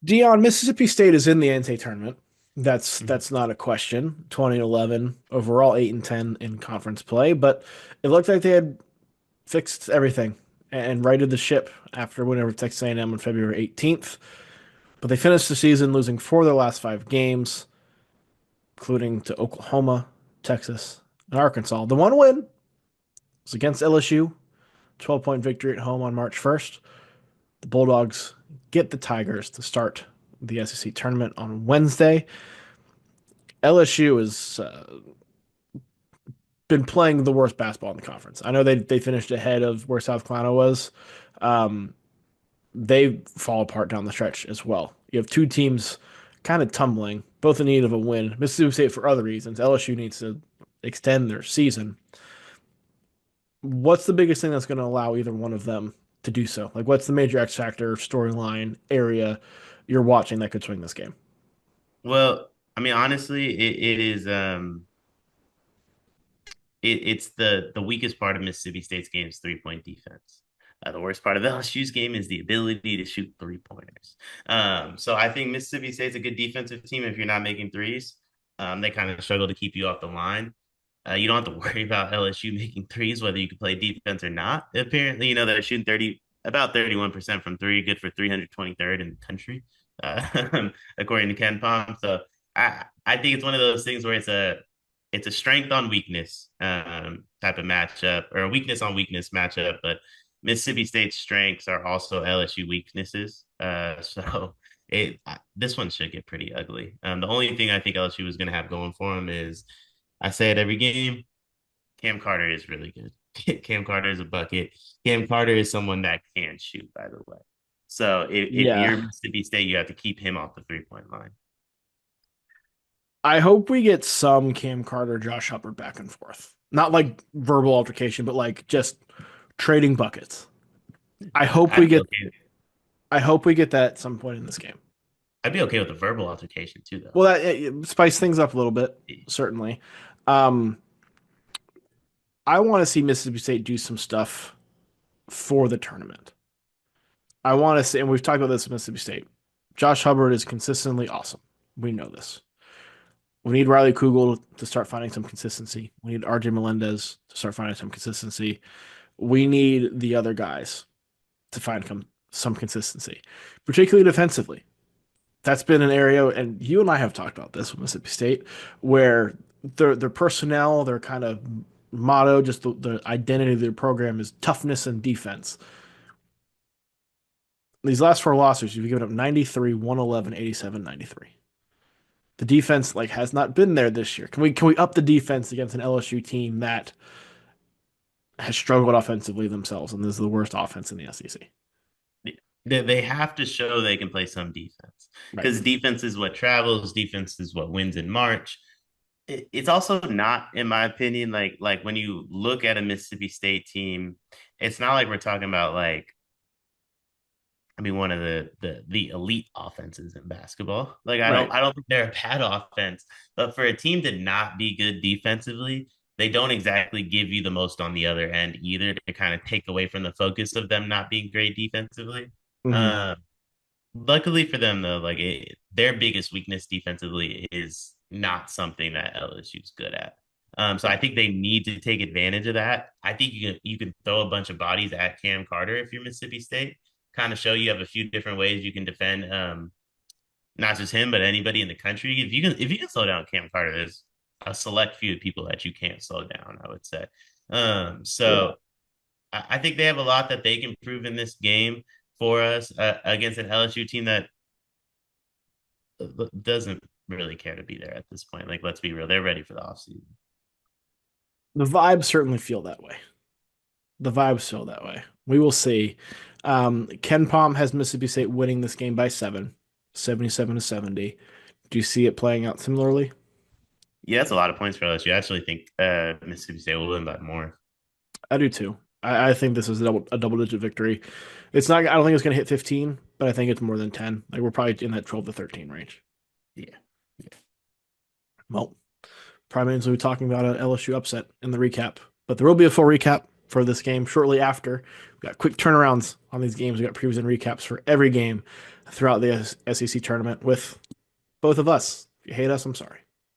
Dion, Mississippi State is in the NCAA tournament. That's Mhm. that's not a question. 2011 overall, 8-10 in conference play, but it looked like they had fixed everything and righted the ship after winning over Texas A&M on February 18th. But they finished the season losing four of their last five games, including to Oklahoma, Texas, and Arkansas. The one win was against LSU, 12-point victory at home on March 1st. The Bulldogs get the Tigers to start the SEC tournament on Wednesday. LSU has been playing the worst basketball in the conference. I know they finished ahead of where South Carolina was. Um, they fall apart down the stretch as well. You have two teams kind of tumbling, both in need of a win. Mississippi State for other reasons. LSU needs to extend their season. What's the biggest thing that's going to allow either one of them to do so? Like, what's the major X factor, storyline, area you're watching that could swing this game? Well, I mean, honestly, it is it's the weakest part of Mississippi State's game is 3-point defense. The worst part of LSU's game is the ability to shoot 3-pointers. So I think Mississippi State's a good defensive team if you're not making threes. They kind of struggle to keep you off the line. You don't have to worry about LSU making threes, whether you can play defense or not. Apparently, they're shooting about 31% from three, good for 323rd in the country, according to Ken Palm. So I think it's one of those things where it's a strength on weakness type of matchup, or a weakness on weakness matchup. But Mississippi State's strengths are also LSU weaknesses. So this one should get pretty ugly. The only thing I think LSU is going to have going for them is, I say it every game, Cam Carter is really good. Cam Carter is a bucket. Cam Carter is someone that can shoot, by the way. So if Yeah. you're Mississippi State, you have to keep him off the 3-point line. I hope we get some Cam Carter, Josh Hubbard back and forth. Not like verbal altercation, but like just trading buckets. I hope we I'd be get okay. I hope we get that at some point in this game. I'd be okay with a verbal altercation too, though. Well, that it spice things up a little bit, certainly. Um, I want to see Mississippi State do some stuff for the tournament. I want to see, and we've talked about this with Mississippi State. Josh Hubbard is consistently awesome. We know this. We need Riley Kugel to start finding some consistency. We need RJ Melendez to start finding some consistency. We need the other guys to find some consistency, particularly defensively. That's been an area, and you and I have talked about this with Mississippi State, where their personnel, their kind of motto, just the identity of their program is toughness and defense. These last four losses, you've given up 93, 111, 87, 93. The defense like has not been there this year. Can we up the defense against an LSU team that has struggled offensively themselves, and this is the worst offense in the SEC? They have to show they can play some defense, Right. because defense is what travels. Defense is what wins in March. It's also not, in my opinion, like when you look at a Mississippi State team, it's not like we're talking about, like, I mean, one of the elite offenses in basketball. Like, I don't Right. I don't think they're a bad offense, but for a team to not be good defensively, they don't exactly give you the most on the other end either, to kind of take away from the focus of them not being great defensively. Hmm. Um, Luckily for them, though, like, their biggest weakness defensively is not something that LSU's good at. So I Right. think they need to take advantage of that. I think you can throw a bunch of bodies at Cam Carter if you're Mississippi State, kind of show you have a few different ways you can defend, not just him but anybody in the country. If you can slow down Cam Carter, there's a select few people that you can't slow down, I would say. Yeah. So I think they have a lot that they can prove in this game for us, against an LSU team that doesn't really care to be there at this point. Like, let's be real, they're ready for the offseason. The vibes certainly feel that way. The vibes feel that way. We will see. Ken Palm has Mississippi State winning this game by 77 to 70. Do you see it playing out similarly? Yeah, that's a lot of points for LSU. I actually think Mississippi State will win by more. I do too. I think this is a double digit victory. It's not. I don't think it's going to hit 15, but I think it's more than 10. Like we're probably in that 12 to 13 range. Yeah. Well, probably means we'll be talking about an LSU upset in the recap, but there will be a full recap for this game shortly after. We got quick turnarounds on these games. We got previews and recaps for every game throughout the SEC tournament with both of us. If you hate us, I'm sorry.